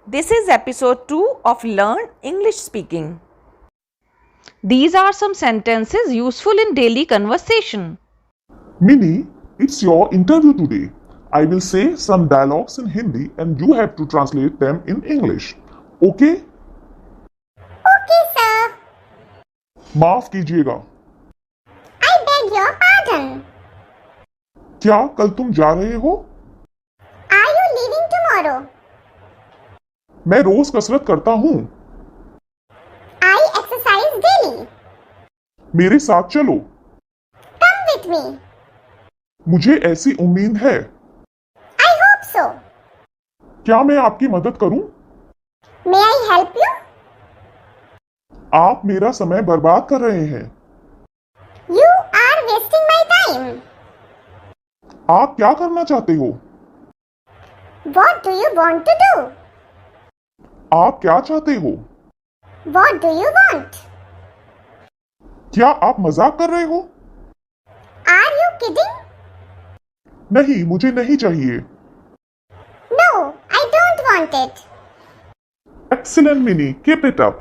This is episode 2 of Learn English Speaking. These are some sentences useful in daily conversation. Minnie, it's your interview today. I will say some dialogues in Hindi and you have to translate them in English. Okay? Okay, sir. माफ कीजिएगा. I beg your pardon. क्या कल तुम जा रहे हो? Are you leaving tomorrow? मैं रोज कसरत करता हूँ. I exercise daily. मेरे साथ चलो. Come with me. मुझे ऐसी उम्मीद है. I hope so. क्या मैं आपकी मदद करूं? May I help you? आप मेरा समय बर्बाद कर रहे हैं. You are wasting my time. आप क्या करना चाहते हो? What do you want to do? आप क्या चाहते हो? What do you want? क्या आप मजाक कर रहे हो? Are you kidding? नहीं, मुझे नहीं चाहिए. No, I don't want it. Excellent, Minnie. Keep it up.